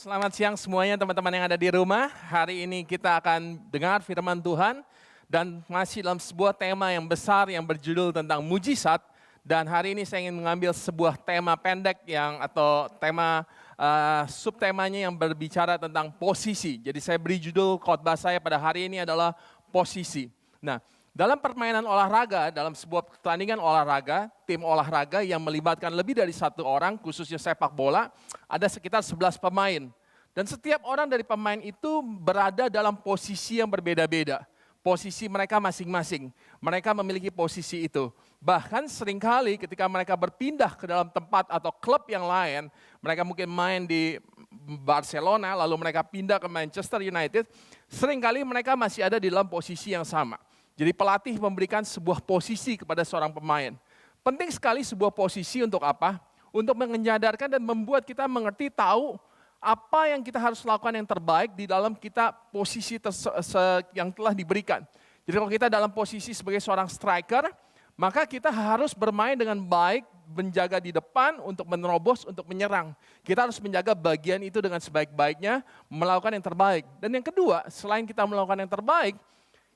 Selamat siang semuanya teman-teman yang ada di rumah. Hari ini kita akan dengar firman Tuhan dan masih dalam sebuah tema yang besar yang berjudul tentang mujizat. Dan hari ini saya ingin mengambil sebuah tema pendek atau tema subtemanya yang berbicara tentang posisi. Jadi saya beri judul khotbah saya pada hari ini adalah posisi. Nah, dalam permainan olahraga, dalam sebuah pertandingan olahraga, tim olahraga yang melibatkan lebih dari satu orang, khususnya sepak bola, ada sekitar 11 pemain. Dan setiap orang dari pemain itu berada dalam posisi yang berbeda-beda. Posisi mereka masing-masing. Mereka memiliki posisi itu. Bahkan seringkali ketika mereka berpindah ke dalam tempat atau klub yang lain, mereka mungkin main di Barcelona, lalu mereka pindah ke Manchester United, seringkali mereka masih ada di dalam posisi yang sama. Jadi pelatih memberikan sebuah posisi kepada seorang pemain. Penting sekali sebuah posisi untuk apa? Untuk menyadarkan dan membuat kita mengerti, tahu apa yang kita harus lakukan yang terbaik di dalam kita posisi yang telah diberikan. Jadi kalau kita dalam posisi sebagai seorang striker, maka kita harus bermain dengan baik, menjaga di depan untuk menerobos, untuk menyerang. Kita harus menjaga bagian itu dengan sebaik-baiknya, melakukan yang terbaik. Dan yang kedua, selain kita melakukan yang terbaik,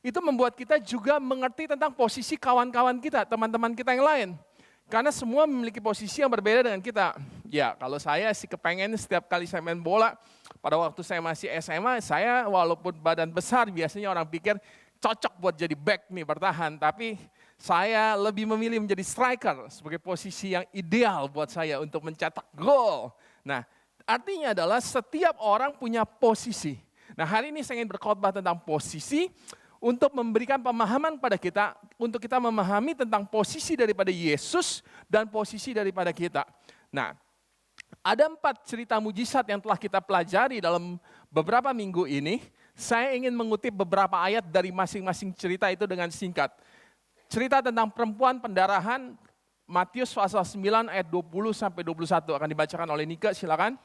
itu membuat kita juga mengerti tentang posisi kawan-kawan kita, teman-teman kita yang lain. Karena semua memiliki posisi yang berbeda dengan kita. Ya, kalau saya sih kepengen setiap kali saya main bola, pada waktu saya masih SMA, saya walaupun badan besar, biasanya orang pikir cocok buat jadi back nih, bertahan. Tapi saya lebih memilih menjadi striker sebagai posisi yang ideal buat saya untuk mencetak gol. Nah, artinya adalah setiap orang punya posisi. Nah, hari ini saya ingin berkhotbah tentang posisi, untuk memberikan pemahaman pada kita, untuk kita memahami tentang posisi daripada Yesus dan posisi daripada kita. Nah, ada 4 cerita mujizat yang telah kita pelajari dalam beberapa minggu ini. Saya ingin mengutip beberapa ayat dari masing-masing cerita itu dengan singkat. Cerita tentang perempuan pendarahan, Matius pasal 9 ayat 20-21 akan dibacakan oleh Nika, silakan.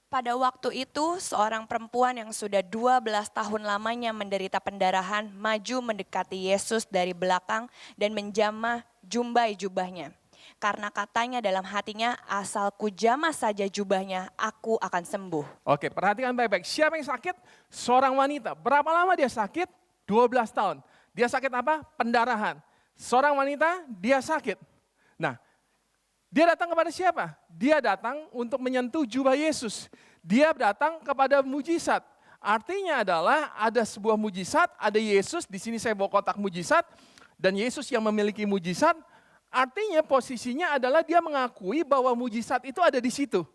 Pada waktu itu, seorang perempuan yang sudah 12 tahun lamanya menderita pendarahan maju mendekati Yesus dari belakang dan menjamah jumbai jubahnya. Karena katanya dalam hatinya, asal kujamah saja jubahnya, aku akan sembuh. Oke, perhatikan baik-baik. Siapa yang sakit? Seorang wanita. Berapa lama dia sakit? 12 tahun. Dia sakit apa? Pendarahan. Seorang wanita, dia sakit. Nah, dia datang kepada siapa? Dia datang untuk menyentuh jubah Yesus. Dia datang kepada mujizat. Artinya adalah ada sebuah mujizat, ada Yesus, di sini saya bawa kotak mujizat, dan Yesus yang memiliki mujizat, artinya posisinya adalah dia mengakui bahwa mujizat itu ada di situ.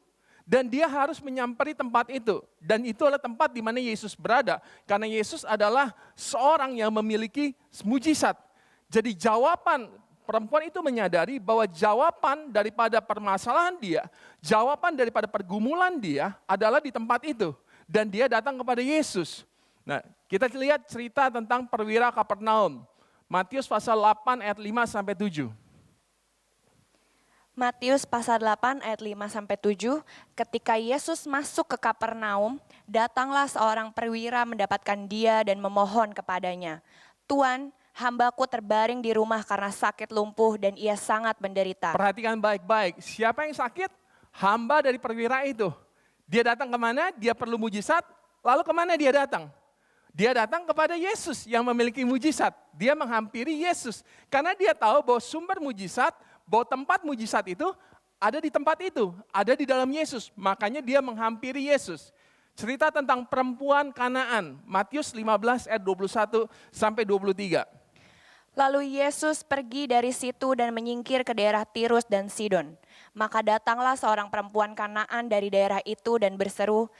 Dan dia harus menyamperi tempat itu. Dan itu adalah tempat di mana Yesus berada. Karena Yesus adalah seorang yang memiliki mujizat. Jadi jawaban perempuan itu menyadari bahwa jawaban daripada permasalahan dia, jawaban daripada pergumulan dia adalah di tempat itu. Dan dia datang kepada Yesus. Nah, kita lihat cerita tentang perwira Kapernaum. Matius pasal 8 ayat 5-7. Matius pasal 8 ayat 5-7, ketika Yesus masuk ke Kapernaum, datanglah seorang perwira mendapatkan dia dan memohon kepadanya, "Tuan, hambaku terbaring di rumah karena sakit lumpuh dan ia sangat menderita." Perhatikan baik-baik, siapa yang sakit? Hamba dari perwira itu. Dia datang kemana? Dia perlu mujizat, lalu kemana dia datang? Dia datang kepada Yesus yang memiliki mujizat. Dia menghampiri Yesus, karena dia tahu bahwa sumber mujizat, bahwa tempat mujizat itu ada di tempat itu, ada di dalam Yesus. Makanya dia menghampiri Yesus. Cerita tentang perempuan Kanaan, Matius 15 ayat 21-23. Lalu Yesus pergi dari situ dan menyingkir ke daerah Tirus dan Sidon. Maka datanglah seorang perempuan Kanaan dari daerah itu dan berseru,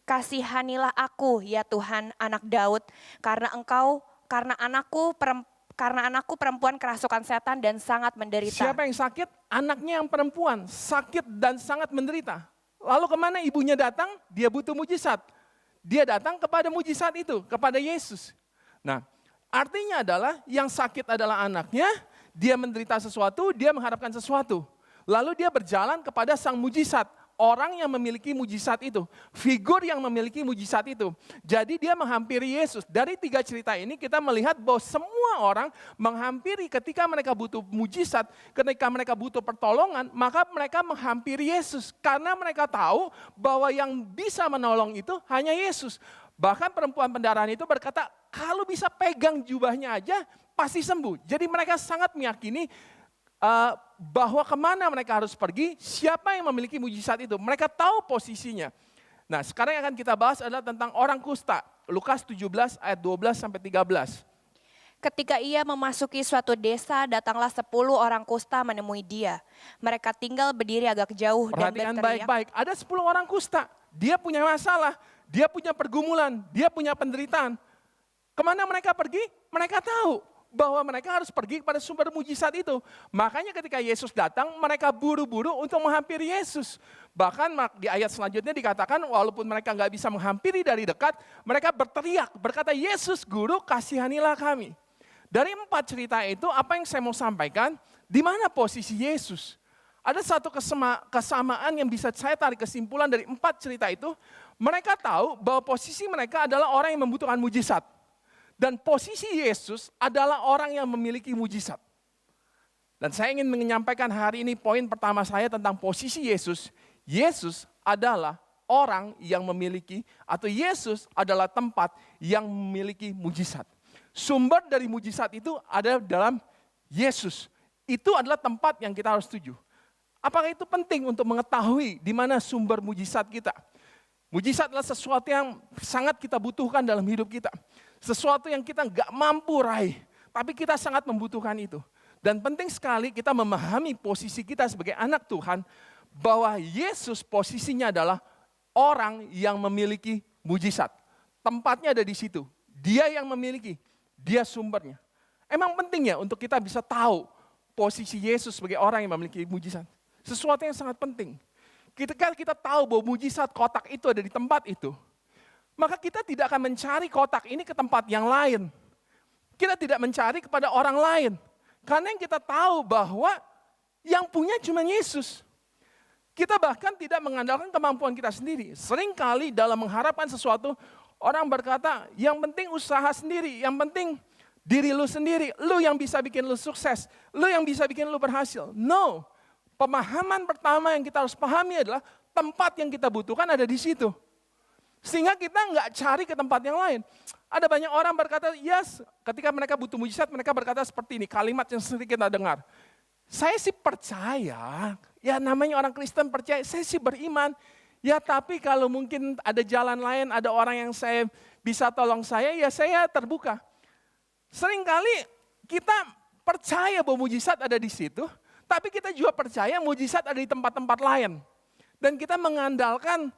"Kasihanilah aku, ya Tuhan, anak Daud, karena anakku perempuan kerasukan setan dan sangat menderita." Siapa yang sakit? Anaknya yang perempuan, sakit dan sangat menderita. Lalu kemana ibunya datang? Dia butuh mujizat. Dia datang kepada mujizat itu, kepada Yesus. Nah, artinya adalah yang sakit adalah anaknya, dia menderita sesuatu, dia mengharapkan sesuatu. Lalu dia berjalan kepada sang mujizat. orang yang memiliki mujizat itu, figur yang memiliki mujizat itu. Jadi dia menghampiri Yesus. Dari 3 cerita ini kita melihat bahwa semua orang menghampiri ketika mereka butuh mujizat, ketika mereka butuh pertolongan, maka mereka menghampiri Yesus. Karena mereka tahu bahwa yang bisa menolong itu hanya Yesus. Bahkan perempuan pendarahan itu berkata, kalau bisa pegang jubahnya aja pasti sembuh. Jadi mereka sangat meyakini bahwa kemana mereka harus pergi, siapa yang memiliki mujizat itu. Mereka tahu posisinya. Nah, sekarang yang akan kita bahas adalah tentang orang kusta. Lukas 17 ayat 12 sampai 13. Ketika ia memasuki suatu desa, datanglah 10 orang kusta menemui dia. Mereka tinggal berdiri agak jauh dan Perhatikan berteriak. baik-baik, ada 10 orang kusta. Dia punya masalah, dia punya pergumulan, dia punya penderitaan. Kemana mereka pergi? Mereka tahu bahwa mereka harus pergi kepada sumber mujizat itu. Makanya ketika Yesus datang, mereka buru-buru untuk menghampiri Yesus. Bahkan di ayat selanjutnya dikatakan, walaupun mereka nggak bisa menghampiri dari dekat, mereka berteriak, berkata, Yesus Guru, kasihanilah kami. Dari 4 cerita itu, apa yang saya mau sampaikan, di mana posisi Yesus? Ada satu kesamaan yang bisa saya tarik kesimpulan dari 4 cerita itu, mereka tahu bahwa posisi mereka adalah orang yang membutuhkan mujizat. Dan posisi Yesus adalah orang yang memiliki mujizat. Dan saya ingin menyampaikan hari ini poin pertama saya tentang posisi Yesus. Yesus adalah orang yang memiliki, atau Yesus adalah tempat yang memiliki mujizat. Sumber dari mujizat itu ada dalam Yesus. Itu adalah tempat yang kita harus tuju. Apakah itu penting untuk mengetahui di mana sumber mujizat kita? Mujizat adalah sesuatu yang sangat kita butuhkan dalam hidup kita. Sesuatu yang kita nggak mampu raih, tapi kita sangat membutuhkan itu. Dan penting sekali kita memahami posisi kita sebagai anak Tuhan, bahwa Yesus posisinya adalah orang yang memiliki mujizat. Tempatnya ada di situ. Dia yang memiliki, dia sumbernya. Emang penting ya untuk kita bisa tahu posisi Yesus sebagai orang yang memiliki mujizat. Sesuatu yang sangat penting. Ketika kita tahu bahwa mujizat kotak itu ada di tempat itu, maka kita tidak akan mencari kotak ini ke tempat yang lain. Kita tidak mencari kepada orang lain. Karena yang kita tahu bahwa yang punya cuma Yesus. Kita bahkan tidak mengandalkan kemampuan kita sendiri. Seringkali dalam mengharapkan sesuatu, orang berkata, yang penting usaha sendiri, yang penting diri lu sendiri. Lu yang bisa bikin lu sukses, lu yang bisa bikin lu berhasil. No, pemahaman pertama yang kita harus pahami adalah tempat yang kita butuhkan ada di situ. Sehingga kita nggak cari ke tempat yang lain. Ada banyak orang berkata, yes, ketika mereka butuh mujizat, mereka berkata seperti ini, kalimat yang sering kita dengar. Saya sih percaya, ya namanya orang Kristen percaya, saya sih beriman. Ya tapi kalau mungkin ada jalan lain, ada orang yang saya bisa tolong saya, ya saya terbuka. Seringkali kita percaya bahwa mujizat ada di situ, tapi kita juga percaya mujizat ada di tempat-tempat lain. Dan kita mengandalkan,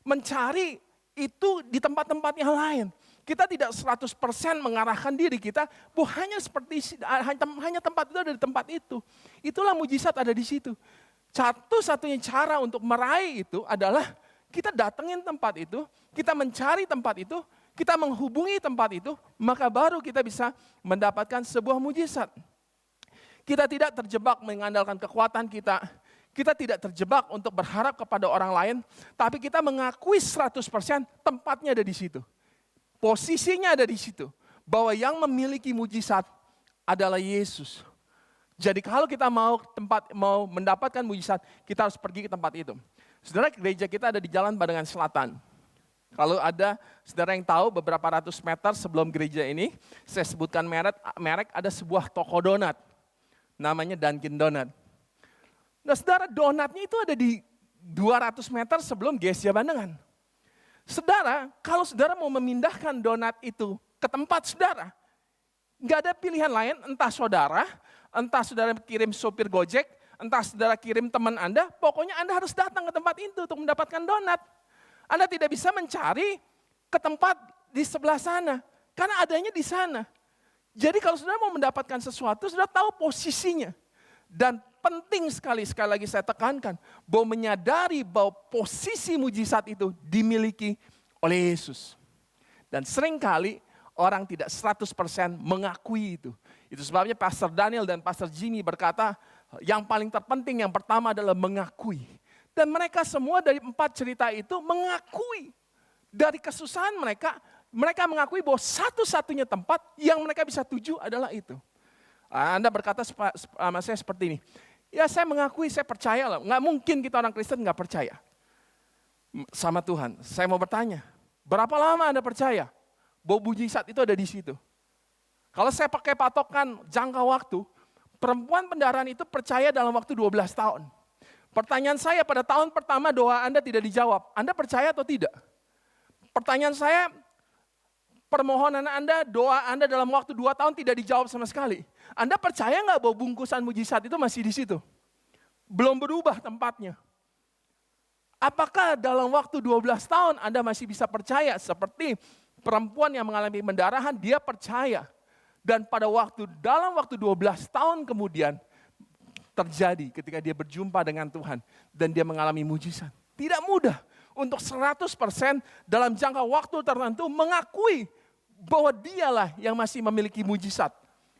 mencari itu di tempat-tempat yang lain. Kita tidak 100% mengarahkan diri kita, hanya tempat itu ada di tempat itu. Itulah mujizat ada di situ. Satu-satunya cara untuk meraih itu adalah kita datengin tempat itu, kita mencari tempat itu, kita menghubungi tempat itu, maka baru kita bisa mendapatkan sebuah mujizat. Kita tidak terjebak mengandalkan kekuatan kita. Kita tidak terjebak untuk berharap kepada orang lain, tapi kita mengakui 100% tempatnya ada di situ. Posisinya ada di situ. Bahwa yang memiliki mujizat adalah Yesus. Jadi kalau kita mau mendapatkan mujizat, kita harus pergi ke tempat itu. Saudara, gereja kita ada di Jalan Badengan Selatan. Kalau ada saudara yang tahu beberapa ratus meter sebelum gereja ini, saya sebutkan merek ada sebuah toko donat. Namanya Dunkin Donut. Nah saudara, donatnya itu ada di 200 meter sebelum Gereja Badengan. Saudara, kalau saudara mau memindahkan donat itu ke tempat saudara, nggak ada pilihan lain, entah saudara kirim sopir Gojek, entah saudara kirim teman Anda, pokoknya Anda harus datang ke tempat itu untuk mendapatkan donat. Anda tidak bisa mencari ke tempat di sebelah sana, karena adanya di sana. Jadi kalau saudara mau mendapatkan sesuatu, saudara tahu posisinya. Dan penting sekali lagi saya tekankan, bahwa menyadari bahwa posisi mujizat itu dimiliki oleh Yesus. Dan seringkali orang tidak 100% mengakui itu. Itu sebabnya Pastor Daniel dan Pastor Jimmy berkata, yang paling terpenting yang pertama adalah mengakui. Dan mereka semua dari 4 cerita itu mengakui dari kesusahan mereka, mereka mengakui bahwa satu-satunya tempat yang mereka bisa tuju adalah itu. Anda berkata sama saya seperti ini, ya saya mengakui, saya percaya lah. Nggak mungkin kita orang Kristen nggak percaya sama Tuhan. Saya mau bertanya, berapa lama Anda percaya bahwa mujizat itu ada di situ? Kalau saya pakai patokan jangka waktu, perempuan pendarahan itu percaya dalam waktu 12 tahun. Pertanyaan saya, pada tahun pertama doa Anda tidak dijawab, Anda percaya atau tidak? Pertanyaan saya, permohonan Anda, doa Anda dalam waktu 2 tahun tidak dijawab sama sekali. Anda percaya nggak bahwa bungkusan mujizat itu masih di situ? Belum berubah tempatnya. Apakah dalam waktu 12 tahun Anda masih bisa percaya seperti perempuan yang mengalami pendarahan, dia percaya. Dan dalam waktu 12 tahun kemudian terjadi ketika dia berjumpa dengan Tuhan dan dia mengalami mujizat. Tidak mudah untuk 100% dalam jangka waktu tertentu mengakui bahwa dialah yang masih memiliki mujizat.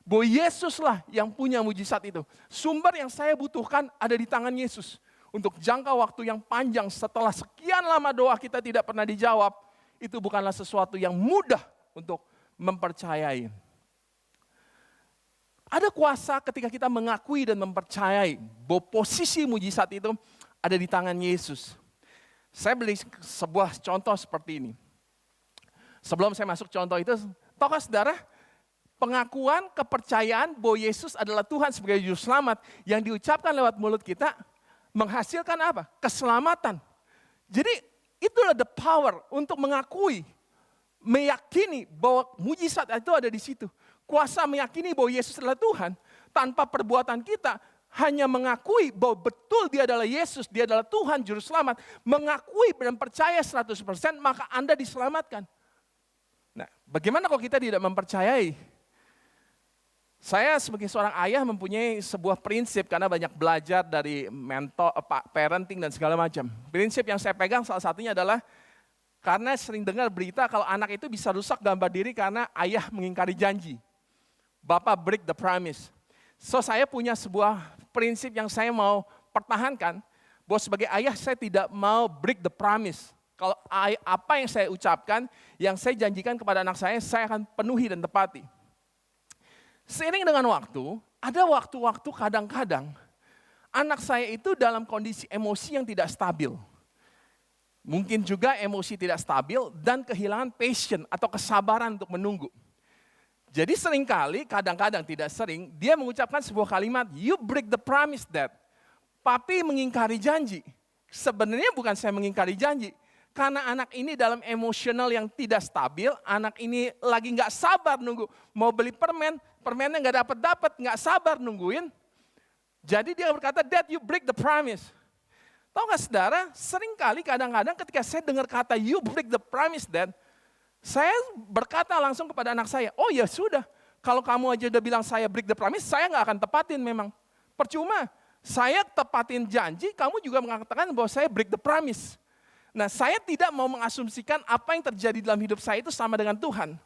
Bahwa Yesuslah yang punya mujizat itu. Sumber yang saya butuhkan ada di tangan Yesus. Untuk jangka waktu yang panjang setelah sekian lama doa kita tidak pernah dijawab, itu bukanlah sesuatu yang mudah untuk mempercayai. Ada kuasa ketika kita mengakui dan mempercayai bahwa posisi mujizat itu ada di tangan Yesus. Saya beli sebuah contoh seperti ini. Sebelum saya masuk contoh itu, tahukah saudara, pengakuan kepercayaan bahwa Yesus adalah Tuhan sebagai juru selamat yang diucapkan lewat mulut kita menghasilkan apa? Keselamatan. Jadi itulah the power untuk mengakui, meyakini bahwa mujizat itu ada di situ. Kuasa meyakini bahwa Yesus adalah Tuhan tanpa perbuatan kita, hanya mengakui bahwa betul dia adalah Yesus, dia adalah Tuhan Juru Selamat, mengakui dan percaya 100%, maka Anda diselamatkan. Nah, bagaimana kalau kita tidak mempercayai? Saya sebagai seorang ayah mempunyai sebuah prinsip karena banyak belajar dari mentor, parenting dan segala macam. Prinsip yang saya pegang salah satunya adalah karena sering dengar berita kalau anak itu bisa rusak gambar diri karena ayah mengingkari janji. Bapak break the promise. So saya punya sebuah prinsip yang saya mau pertahankan, bahwa sebagai ayah saya tidak mau break the promise. Kalau apa yang saya ucapkan, yang saya janjikan kepada anak saya akan penuhi dan tepati. Seiring dengan waktu, ada waktu-waktu kadang-kadang anak saya itu dalam kondisi emosi yang tidak stabil. Mungkin juga emosi tidak stabil dan kehilangan passion atau kesabaran untuk menunggu. Jadi seringkali, kadang-kadang tidak sering, dia mengucapkan sebuah kalimat, you break the promise that. Papi mengingkari janji. Sebenarnya bukan saya mengingkari janji. Karena anak ini dalam emosional yang tidak stabil, anak ini lagi nggak sabar nunggu. Mau beli permen, permennya nggak dapat, nggak sabar nungguin. Jadi dia berkata, Dad, you break the promise. Tahu nggak saudara, seringkali kadang-kadang ketika saya dengar kata you break the promise Dad, saya berkata langsung kepada anak saya, oh ya sudah, kalau kamu aja udah bilang saya break the promise, saya nggak akan tepatin memang. Percuma, saya tepatin janji, kamu juga mengatakan bahwa saya break the promise. Nah, saya tidak mau mengasumsikan apa yang terjadi dalam hidup saya itu sama dengan Tuhan.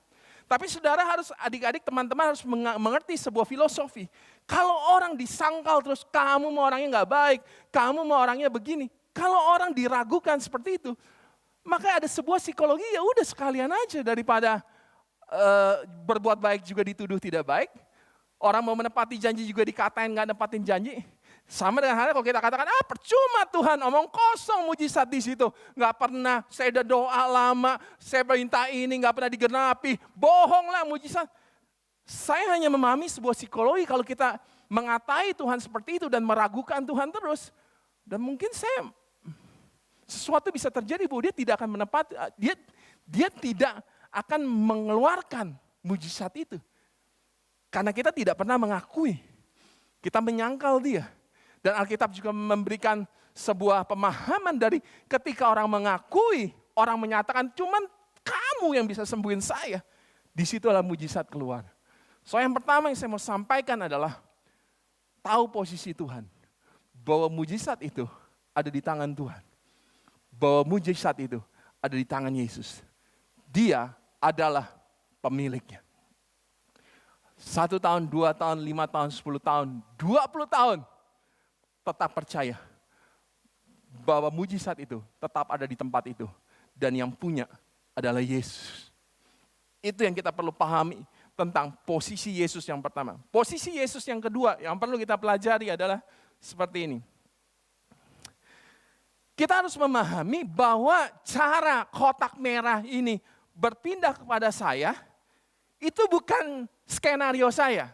Tapi saudara harus, adik-adik, teman-teman harus mengerti sebuah filosofi. Kalau orang disangkal terus, kamu mau orangnya nggak baik, kamu mau orangnya begini. Kalau orang diragukan seperti itu, maka ada sebuah psikologi, ya udah sekalian aja daripada berbuat baik juga dituduh tidak baik. Orang mau menepati janji juga dikatain nggak nepatin janji. Sama dengan halnya kalau kita katakan, percuma Tuhan, omong kosong mujizat di situ. Nggak pernah, saya udah doa lama, saya perintah ini nggak pernah digenapi. Bohonglah mujizat. Saya hanya memahami sebuah psikologi kalau kita mengatai Tuhan seperti itu dan meragukan Tuhan terus. Dan mungkin sesuatu bisa terjadi bahwa dia tidak akan menepati, dia tidak akan mengeluarkan mujizat itu. Karena kita tidak pernah mengakui, kita menyangkal dia. Dan Alkitab juga memberikan sebuah pemahaman dari ketika orang mengakui, orang menyatakan cuman kamu yang bisa sembuhin saya. Disitulah mujizat keluar. So yang pertama yang saya mau sampaikan adalah tahu posisi Tuhan. Bahwa mujizat itu ada di tangan Tuhan. Bahwa mujizat itu ada di tangan Yesus. Dia adalah pemiliknya. 1 tahun, 2 tahun, 5 tahun, 10 tahun, 20 tahun. Tetap percaya bahwa mujizat itu tetap ada di tempat itu. Dan yang punya adalah Yesus. Itu yang kita perlu pahami tentang posisi Yesus yang pertama. Posisi Yesus yang kedua yang perlu kita pelajari adalah seperti ini. Kita harus memahami bahwa cara kotak merah ini berpindah kepada saya, itu bukan skenario saya.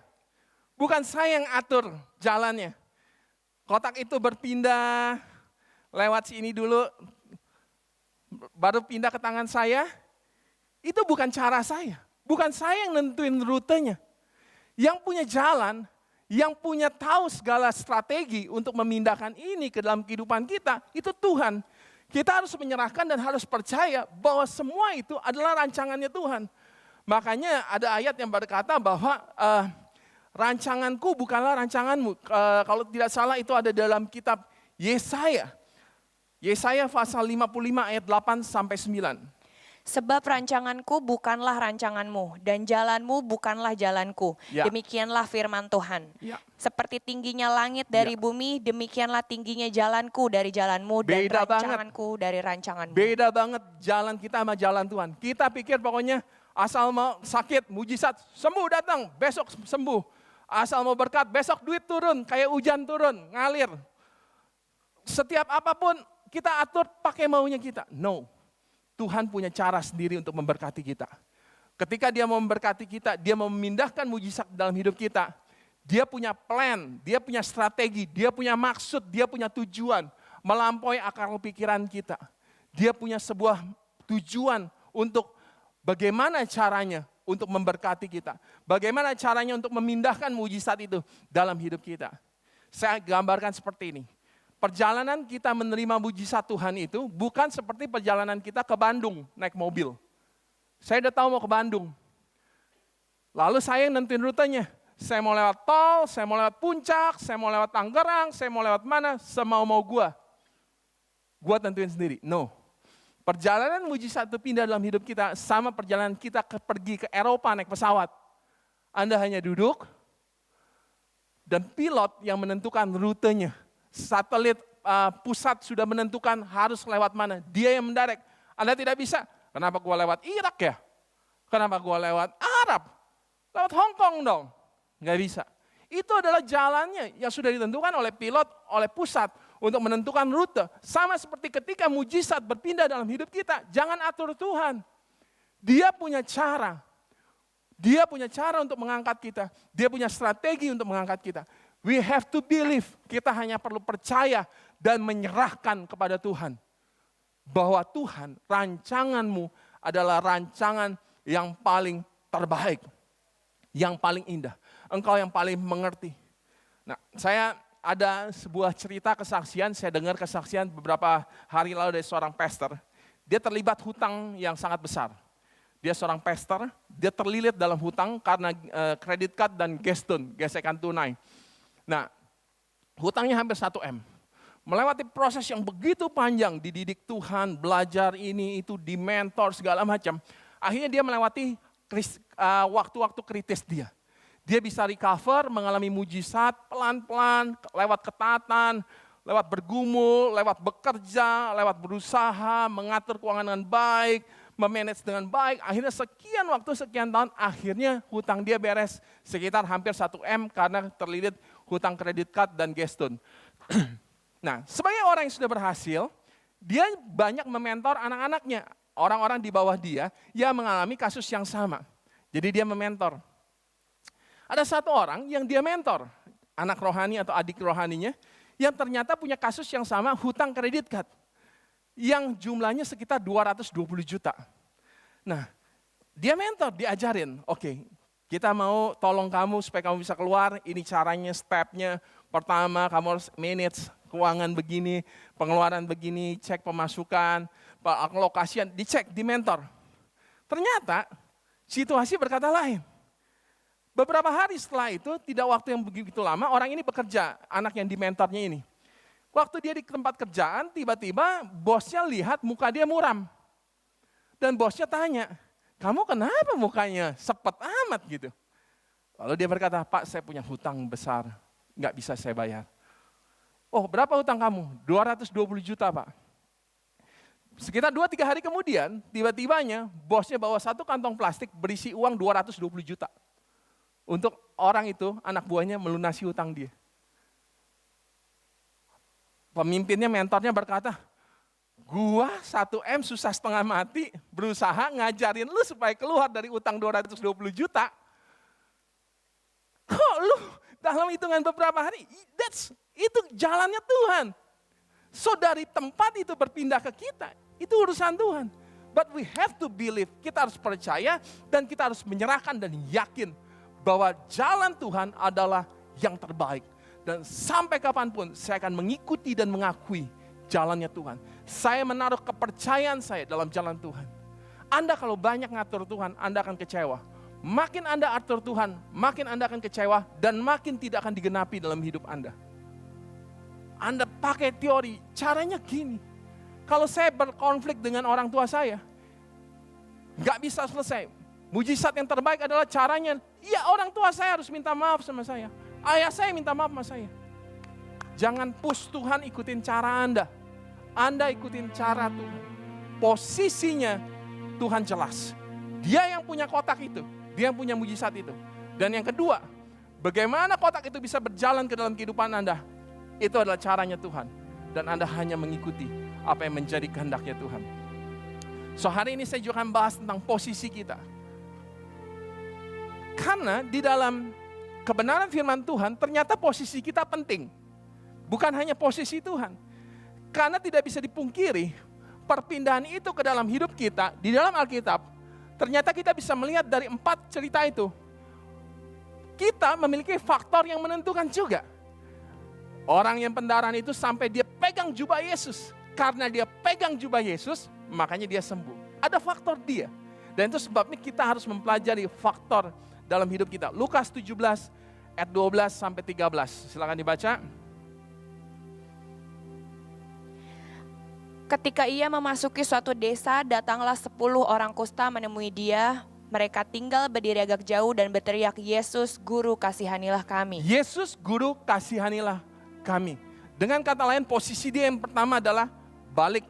Bukan saya yang atur jalannya. Kotak itu berpindah lewat sini dulu, baru pindah ke tangan saya. Itu bukan cara saya. Bukan saya yang nentuin rutenya. Yang punya jalan, yang punya tahu segala strategi untuk memindahkan ini ke dalam kehidupan kita, itu Tuhan. Kita harus menyerahkan dan harus percaya bahwa semua itu adalah rancangannya Tuhan. Makanya ada ayat yang berkata bahwa rancanganku bukanlah rancanganmu. Kalau tidak salah itu ada dalam kitab Yesaya. Yesaya pasal 55 ayat 8 sampai 9. Sebab rancanganku bukanlah rancanganmu, dan jalanmu bukanlah jalanku. Ya. Demikianlah firman Tuhan. Ya. Seperti tingginya langit dari bumi, demikianlah tingginya jalanku dari jalanmu, dan Beda rancanganku dari rancanganmu. Beda banget jalan kita sama jalan Tuhan. Kita pikir pokoknya asal mau sakit, mujizat, sembuh datang, besok sembuh. Asal mau berkat, besok duit turun, kayak hujan turun, ngalir. Setiap apapun kita atur pakai maunya kita. No. Tuhan punya cara sendiri untuk memberkati kita. Ketika dia mau memberkati kita, dia mau memindahkan mujizat dalam hidup kita. Dia punya plan, dia punya strategi, dia punya maksud, dia punya tujuan. Melampaui akal pikiran kita. Dia punya sebuah tujuan untuk bagaimana caranya untuk memberkati kita. Bagaimana caranya untuk memindahkan mujizat itu dalam hidup kita. Saya gambarkan seperti ini. Perjalanan kita menerima mujizat Tuhan itu bukan seperti perjalanan kita ke Bandung naik mobil. Saya udah tahu mau ke Bandung. Lalu saya yang nentuin rutenya. Saya mau lewat tol, saya mau lewat puncak, saya mau lewat Tangerang, saya mau lewat mana, semau-mau gua. Gua tentuin sendiri. No. Perjalanan mujizat itu pindah dalam hidup kita sama perjalanan kita pergi ke Eropa naik pesawat. Anda hanya duduk dan pilot yang menentukan rutenya. Satelit pusat sudah menentukan harus lewat mana. Dia yang mendirect. Anda tidak bisa. Kenapa gua lewat Irak ya? Kenapa gua lewat Arab? Lewat Hong Kong dong. Nggak bisa. Itu adalah jalannya yang sudah ditentukan oleh pilot, oleh pusat untuk menentukan rute. Sama seperti ketika mujizat berpindah dalam hidup kita. Jangan atur Tuhan. Dia punya cara. Dia punya cara untuk mengangkat kita. Dia punya strategi untuk mengangkat kita. We have to believe, kita hanya perlu percaya dan menyerahkan kepada Tuhan. Bahwa Tuhan, rancanganmu adalah rancangan yang paling terbaik. Yang paling indah. Engkau yang paling mengerti. Nah, saya ada sebuah cerita kesaksian, saya dengar kesaksian beberapa hari lalu dari seorang pastor. Dia terlibat hutang yang sangat besar. Dia seorang pastor, dia terlilit dalam hutang karena credit card dan gesekan tunai. Nah, hutangnya hampir 1 M. Melewati proses yang begitu panjang, dididik Tuhan, belajar ini, itu, di mentor, segala macam. Akhirnya dia melewati waktu-waktu kritis dia. Dia bisa recover, mengalami mujizat, pelan-pelan, lewat ketaatan, lewat bergumul, lewat bekerja, lewat berusaha, mengatur keuangan dengan baik, memanage dengan baik. Akhirnya sekian waktu, sekian tahun, akhirnya hutang dia beres sekitar hampir 1 M karena terlilit hutang kredit card dan geston. Nah, sebagai orang yang sudah berhasil, dia banyak mementor anak-anaknya. Orang-orang di bawah dia yang mengalami kasus yang sama. Jadi dia mementor. Ada satu orang yang dia mentor, anak rohani atau adik rohaninya, yang ternyata punya kasus yang sama, hutang kredit card. Yang jumlahnya sekitar 220 juta. Nah, dia mentor, diajarin, oke, kita mau tolong kamu supaya kamu bisa keluar, ini caranya, stepnya. Pertama, kamu harus manage keuangan begini, pengeluaran begini, cek pemasukan, alokasian, dicek, di mentor. Ternyata, situasi berkata lain. Beberapa hari setelah itu, tidak waktu yang begitu lama, orang ini bekerja, anak yang di mentornya ini. Waktu dia di tempat kerjaan, tiba-tiba bosnya lihat muka dia muram. Dan bosnya tanya, kamu kenapa mukanya sepet amat gitu? Lalu dia berkata, Pak, saya punya hutang besar, nggak bisa saya bayar. Oh, berapa hutang kamu? 220 juta, Pak. Sekitar 2-3 hari kemudian, tiba-tibanya bosnya bawa satu kantong plastik berisi uang 220 juta. Untuk orang itu, anak buahnya melunasi hutang dia. Pemimpinnya, mentornya berkata, gua 1M susah setengah mati, berusaha ngajarin lu supaya keluar dari utang 220 juta. Kok lu dalam hitungan beberapa hari, itu jalannya Tuhan. So dari tempat itu berpindah ke kita, itu urusan Tuhan. But we have to believe, kita harus percaya dan kita harus menyerahkan dan yakin bahwa jalan Tuhan adalah yang terbaik. Dan sampai kapanpun saya akan mengikuti dan mengakui jalannya Tuhan. Saya menaruh kepercayaan saya dalam jalan Tuhan. Anda kalau banyak ngatur Tuhan, Anda akan kecewa. Makin Anda atur Tuhan, makin Anda akan kecewa dan makin tidak akan digenapi dalam hidup Anda. Anda pakai teori, caranya gini. Kalau saya berkonflik dengan orang tua saya, nggak bisa selesai. Mujizat yang terbaik adalah caranya, ya orang tua saya harus minta maaf sama saya. Ayah saya minta maaf sama saya. Jangan push Tuhan ikutin cara Anda. Anda ikutin cara Tuhan. Posisinya Tuhan jelas. Dia yang punya kotak itu. Dia yang punya mujizat itu. Dan yang kedua, bagaimana kotak itu bisa berjalan ke dalam kehidupan Anda? Itu adalah caranya Tuhan. Dan Anda hanya mengikuti apa yang menjadi kehendaknya Tuhan. So hari ini saya juga akan bahas tentang posisi kita. Karena di dalam kebenaran firman Tuhan, ternyata posisi kita penting. Bukan hanya posisi Tuhan. Karena tidak bisa dipungkiri, perpindahan itu ke dalam hidup kita, di dalam Alkitab, ternyata kita bisa melihat dari 4 cerita itu. Kita memiliki faktor yang menentukan juga. Orang yang pendarahan itu sampai dia pegang jubah Yesus. Karena dia pegang jubah Yesus, makanya dia sembuh. Ada faktor dia. Dan itu sebabnya kita harus mempelajari faktor dalam hidup kita. Lukas 17 ayat 12 sampai 13. Silakan dibaca. Ketika ia memasuki suatu desa, datanglah 10 orang kusta menemui dia. Mereka tinggal berdiri agak jauh dan berteriak, Yesus, Guru, kasihanilah kami. Yesus, Guru, kasihanilah kami. Dengan kata lain, posisi dia yang pertama adalah balik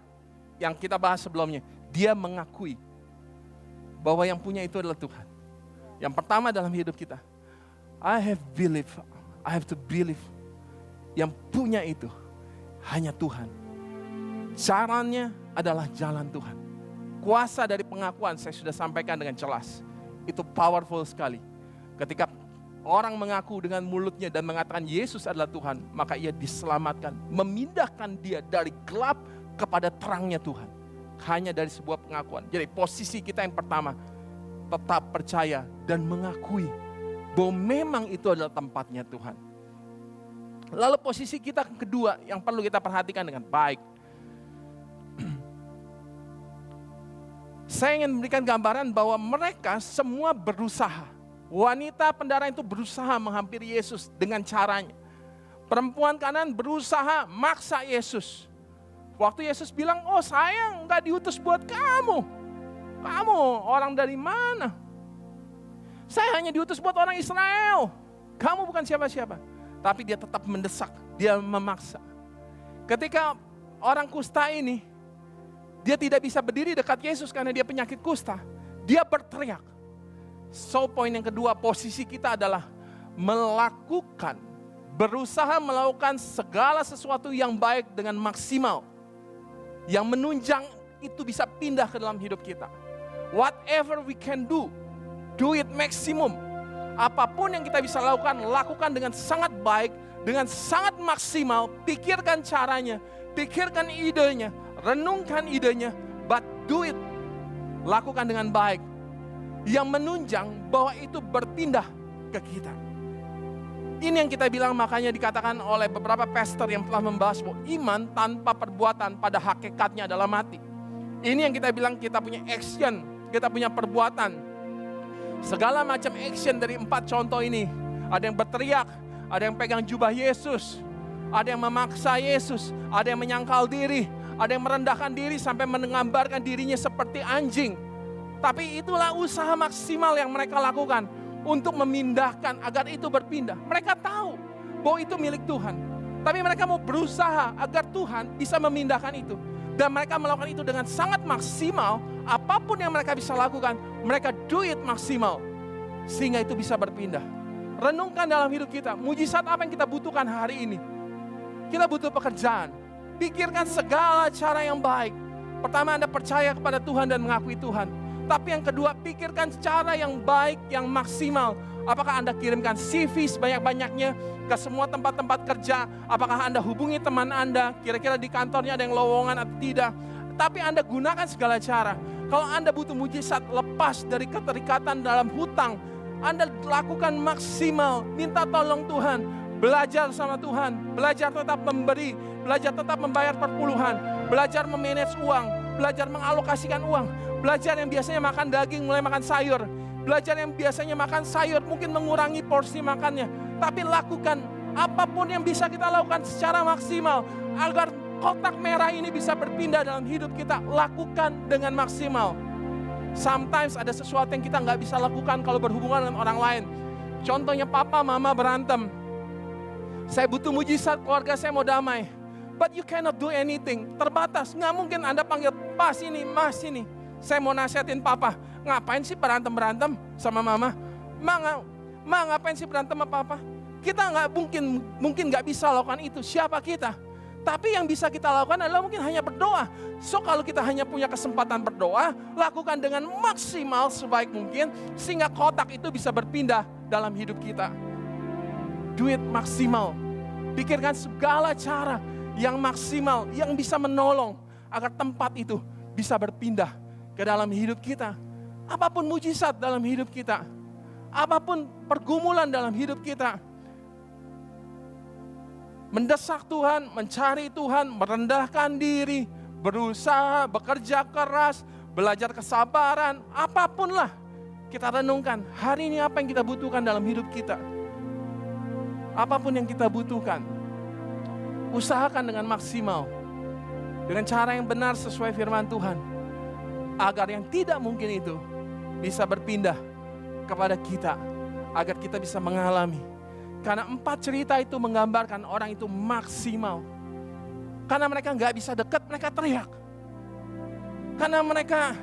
yang kita bahas sebelumnya. Dia mengakui bahwa yang punya itu adalah Tuhan. Yang pertama dalam hidup kita, I have to believe. Yang punya itu hanya Tuhan. Caranya adalah jalan Tuhan. Kuasa dari pengakuan saya sudah sampaikan dengan jelas. Itu powerful sekali. Ketika orang mengaku dengan mulutnya dan mengatakan Yesus adalah Tuhan, maka ia diselamatkan. Memindahkan dia dari gelap kepada terangnya Tuhan. Hanya dari sebuah pengakuan. Jadi posisi kita yang pertama, tetap percaya dan mengakui bahwa memang itu adalah tempatnya Tuhan. Lalu posisi kita yang kedua yang perlu kita perhatikan dengan baik. Saya ingin memberikan gambaran bahwa mereka semua berusaha. Wanita pendarahan itu berusaha menghampiri Yesus dengan caranya. Perempuan kanan berusaha maksa Yesus. Waktu Yesus bilang, oh sayang gak diutus buat kamu. Kamu orang dari mana? Saya hanya diutus buat orang Israel. Kamu bukan siapa-siapa. Tapi dia tetap mendesak, dia memaksa. Ketika orang kusta ini, dia tidak bisa berdiri dekat Yesus karena dia penyakit kusta. Dia berteriak. So poin yang kedua, posisi kita adalah berusaha melakukan segala sesuatu yang baik dengan maksimal. Yang menunjang itu bisa pindah ke dalam hidup kita. Whatever we can do it maksimum. Apapun yang kita bisa lakukan dengan sangat baik, dengan sangat maksimal. Pikirkan caranya, pikirkan idenya, renungkan idenya, but do it. Lakukan dengan baik. Yang menunjang bahwa itu berpindah ke kita. Ini yang kita bilang, makanya dikatakan oleh beberapa pastor yang telah membahas bahwa iman tanpa perbuatan pada hakikatnya adalah mati. Ini yang kita bilang, kita punya action, kita punya perbuatan. Segala macam action dari 4 contoh ini. Ada yang berteriak, ada yang pegang jubah Yesus, ada yang memaksa Yesus, ada yang menyangkal diri, ada yang merendahkan diri sampai menggambarkan dirinya seperti anjing. Tapi itulah usaha maksimal yang mereka lakukan untuk memindahkan agar itu berpindah. Mereka tahu bahwa itu milik Tuhan. Tapi mereka mau berusaha agar Tuhan bisa memindahkan itu. Dan mereka melakukan itu dengan sangat maksimal. Apapun yang mereka bisa lakukan, mereka do it maksimal. Sehingga itu bisa berpindah. Renungkan dalam hidup kita, mujizat apa yang kita butuhkan hari ini. Kita butuh pekerjaan. Pikirkan segala cara yang baik. Pertama, Anda percaya kepada Tuhan dan mengakui Tuhan. Tapi yang kedua, pikirkan cara yang baik, yang maksimal. Apakah Anda kirimkan CV sebanyak-banyaknya ke semua tempat-tempat kerja? Apakah Anda hubungi teman Anda? Kira-kira di kantornya ada yang lowongan atau tidak? Tapi Anda gunakan segala cara. Kalau Anda butuh mujizat, lepas dari keterikatan dalam hutang, Anda lakukan maksimal. Minta tolong Tuhan. Belajar sama Tuhan. Belajar tetap memberi. Belajar tetap membayar perpuluhan. Belajar memanage uang. Belajar mengalokasikan uang. Belajar yang biasanya makan daging mulai makan sayur. Belajar yang biasanya makan sayur mungkin mengurangi porsi makannya. Tapi lakukan apapun yang bisa kita lakukan secara maksimal. Agar kotak merah ini bisa berpindah dalam hidup kita. Lakukan dengan maksimal. Sometimes ada sesuatu yang kita nggak bisa lakukan kalau berhubungan dengan orang lain. Contohnya papa mama berantem. Saya butuh mujizat, keluarga saya mau damai. But you cannot do anything. Terbatas. Nggak mungkin Anda panggil pas ini, mas ini. Saya mau nasihatin papa. Ngapain sih berantem-berantem sama mama? Ma ngapain sih berantem sama papa? Kita nggak mungkin nggak bisa lakukan itu. Siapa kita? Tapi yang bisa kita lakukan adalah mungkin hanya berdoa. So kalau kita hanya punya kesempatan berdoa, lakukan dengan maksimal sebaik mungkin. Sehingga kotak itu bisa berpindah dalam hidup kita. Do it maksimal. Pikirkan segala cara yang maksimal, yang bisa menolong agar tempat itu bisa berpindah ke dalam hidup kita. Apapun mujizat dalam hidup kita, apapun pergumulan dalam hidup kita, mendesak Tuhan, mencari Tuhan, merendahkan diri, berusaha, bekerja keras, belajar kesabaran, apapun lah kita renungkan. Hari ini apa yang kita butuhkan dalam hidup kita? Apapun yang kita butuhkan, usahakan dengan maksimal, dengan cara yang benar sesuai firman Tuhan, agar yang tidak mungkin itu bisa berpindah kepada kita, agar kita bisa mengalami. Karena 4 cerita itu menggambarkan orang itu maksimal. Karena mereka nggak bisa dekat, mereka teriak. Karena mereka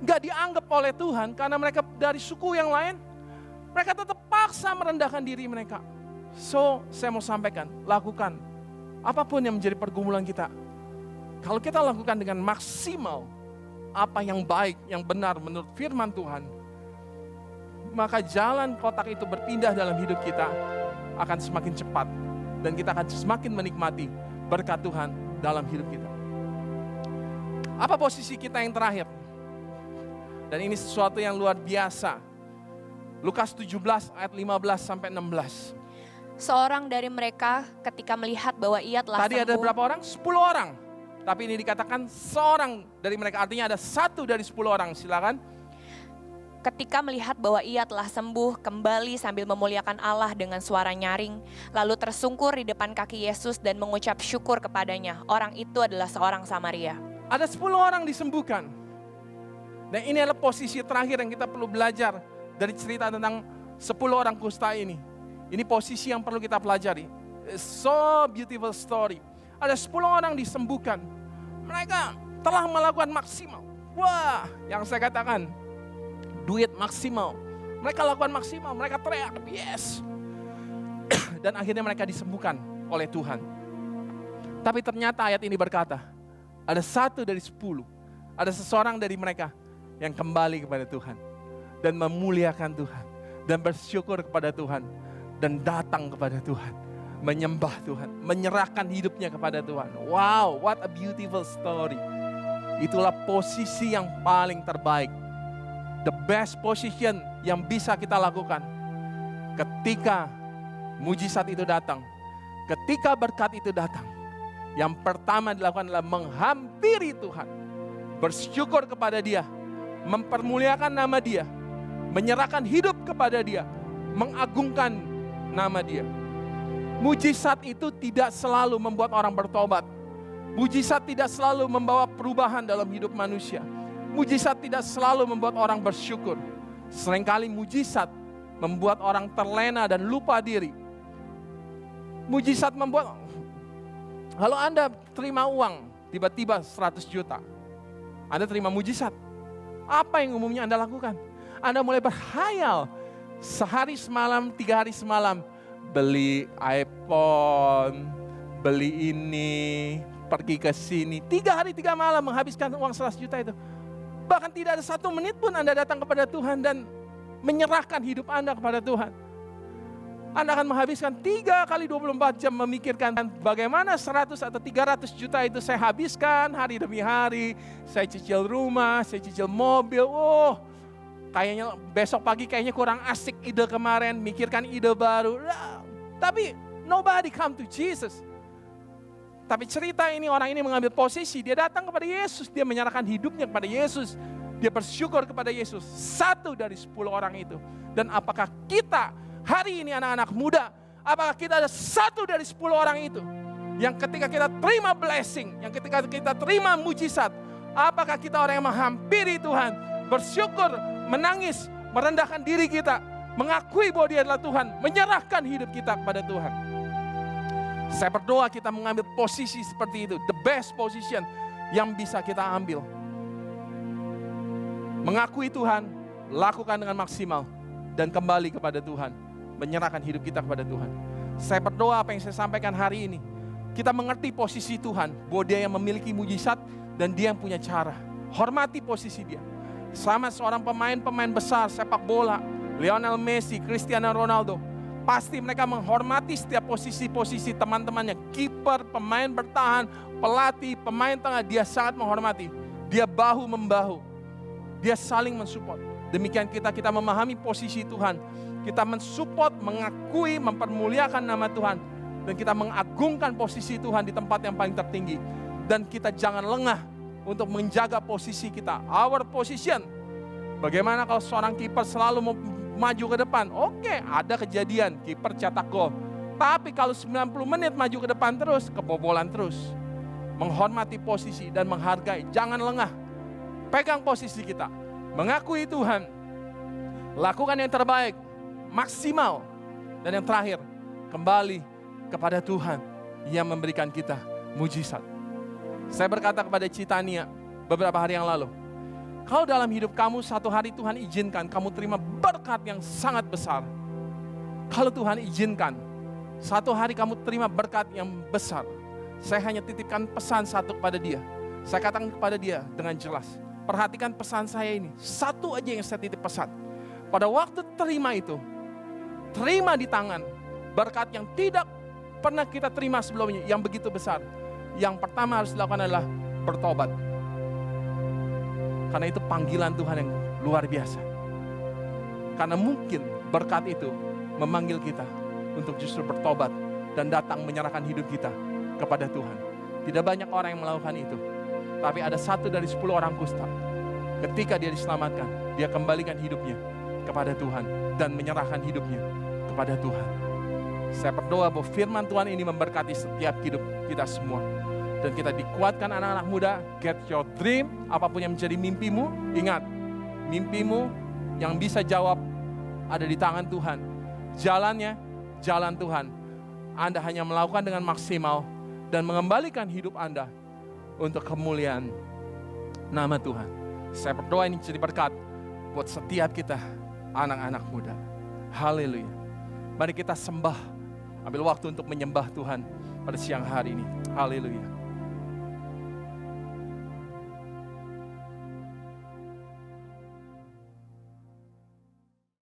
nggak dianggap oleh Tuhan, karena mereka dari suku yang lain, mereka tetap paksa merendahkan diri mereka. So, saya mau sampaikan, lakukan apapun yang menjadi pergumulan kita. Kalau kita lakukan dengan maksimal, apa yang baik, yang benar menurut firman Tuhan, maka jalan kotak itu berpindah dalam hidup kita akan semakin cepat. Dan kita akan semakin menikmati berkat Tuhan dalam hidup kita. Apa posisi kita yang terakhir? Dan ini sesuatu yang luar biasa. Lukas 17 ayat 15 sampai 16. Seorang dari mereka ketika melihat bahwa ia telah Tadi ada berapa orang? 10 orang. Tapi ini dikatakan seorang dari mereka. Artinya ada 1 dari 10 orang. Silakan. Ketika melihat bahwa ia telah sembuh, kembali sambil memuliakan Allah dengan suara nyaring, lalu tersungkur di depan kaki Yesus dan mengucap syukur kepadanya. Orang itu adalah seorang Samaria. Ada 10 orang disembuhkan. Dan ini adalah posisi terakhir yang kita perlu belajar dari cerita tentang 10 orang kusta ini. Ini posisi yang perlu kita pelajari. It's so beautiful story. Ada 10 orang disembuhkan. Mereka telah melakukan maksimal. Wah, yang saya katakan, duit maksimal. Mereka lakukan maksimal, mereka teriak, yes. Dan akhirnya mereka disembuhkan oleh Tuhan. Tapi ternyata ayat ini berkata, ada 1 dari 10, ada seseorang dari mereka yang kembali kepada Tuhan. Dan memuliakan Tuhan. Dan bersyukur kepada Tuhan. Dan datang kepada Tuhan. Menyembah Tuhan. Menyerahkan hidupnya kepada Tuhan. Wow, what a beautiful story. Itulah posisi yang paling terbaik. The best position yang bisa kita lakukan. Ketika mujizat itu datang. Ketika berkat itu datang. Yang pertama dilakukan adalah menghampiri Tuhan. Bersyukur kepada Dia. Mempermuliakan nama Dia. Menyerahkan hidup kepada Dia. Mengagungkan nama Dia. Mujizat itu tidak selalu membuat orang bertobat. Mujizat tidak selalu membawa perubahan dalam hidup manusia. Mujizat tidak selalu membuat orang bersyukur. Seringkali mujizat membuat orang terlena dan lupa diri. Mujizat membuat, Kalau Anda terima uang, tiba-tiba 100 juta. Anda terima mujizat. Apa yang umumnya Anda lakukan? Anda mulai berhayal. Sehari semalam, 3 hari semalam. Beli iPhone, beli ini, pergi ke sini. 3 hari 3 malam menghabiskan uang 100 juta itu. Bahkan tidak ada 1 menit pun Anda datang kepada Tuhan dan menyerahkan hidup Anda kepada Tuhan. Anda akan menghabiskan 3 kali 24 jam memikirkan bagaimana 100 atau 300 juta itu saya habiskan hari demi hari. Saya cicil rumah, saya cicil mobil. Oh, kayaknya besok pagi kayaknya kurang asik ide kemarin, mikirkan ide baru. Tapi nobody come to Jesus. Tapi cerita ini, orang ini mengambil posisi, dia datang kepada Yesus, dia menyerahkan hidupnya kepada Yesus. Dia bersyukur kepada Yesus, 1 dari 10 orang itu. Dan apakah kita hari ini anak-anak muda, apakah kita ada 1 dari 10 orang itu? Yang ketika kita terima blessing, yang ketika kita terima mujizat, apakah kita orang yang menghampiri Tuhan, bersyukur, menangis, merendahkan diri kita, mengakui bahwa dia adalah Tuhan, menyerahkan hidup kita kepada Tuhan. Saya berdoa kita mengambil posisi seperti itu, the best position yang bisa kita ambil. Mengakui Tuhan, lakukan dengan maksimal, dan kembali kepada Tuhan. Menyerahkan hidup kita kepada Tuhan. Saya berdoa apa yang saya sampaikan hari ini, kita mengerti posisi Tuhan, bahwa dia yang memiliki mujizat dan dia yang punya cara. Hormati posisi dia. Sama seorang pemain-pemain besar sepak bola, Lionel Messi, Cristiano Ronaldo, pasti mereka menghormati setiap posisi-posisi teman-temannya. Kiper, pemain bertahan, pelatih, pemain tengah, dia sangat menghormati. Dia bahu-membahu. Dia saling mensupport. Demikian kita memahami posisi Tuhan. Kita mensupport, mengakui, mempermuliakan nama Tuhan. Dan kita mengagungkan posisi Tuhan di tempat yang paling tertinggi. Dan kita jangan lengah untuk menjaga posisi kita. Our position. Bagaimana kalau seorang kiper selalu maju ke depan? Oke, ada kejadian, kiper cetak gol. Tapi kalau 90 menit maju ke depan terus, kebobolan terus. Menghormati posisi dan menghargai. Jangan lengah. Pegang posisi kita. Mengakui Tuhan. Lakukan yang terbaik. Maksimal. Dan yang terakhir, kembali kepada Tuhan yang memberikan kita mujizat. Saya berkata kepada Citania beberapa hari yang lalu, kalau dalam hidup kamu satu hari Tuhan izinkan kamu terima berkat yang sangat besar. Kalau Tuhan izinkan satu hari kamu terima berkat yang besar, saya hanya titipkan pesan satu kepada dia. Saya katakan kepada dia dengan jelas, perhatikan pesan saya ini, satu aja yang saya titip pesan. Pada waktu terima itu, terima di tangan berkat yang tidak pernah kita terima sebelumnya, yang begitu besar. Yang pertama harus dilakukan adalah bertobat. Karena itu panggilan Tuhan yang luar biasa. Karena mungkin berkat itu memanggil kita untuk justru bertobat dan datang menyerahkan hidup kita kepada Tuhan. Tidak banyak orang yang melakukan itu. Tapi ada 1 dari 10 orang kusta. Ketika dia diselamatkan, dia kembalikan hidupnya kepada Tuhan dan menyerahkan hidupnya kepada Tuhan. Saya berdoa bahwa firman Tuhan ini memberkati setiap hidup kita semua. Dan kita dikuatkan anak-anak muda, get your dream, apapun yang menjadi mimpimu, ingat, mimpimu yang bisa jawab ada di tangan Tuhan. Jalannya, jalan Tuhan. Anda hanya melakukan dengan maksimal dan mengembalikan hidup Anda untuk kemuliaan nama Tuhan. Saya berdoa ini jadi berkat buat setiap kita, anak-anak muda. Haleluya. Mari kita sembah, ambil waktu untuk menyembah Tuhan pada siang hari ini. Haleluya.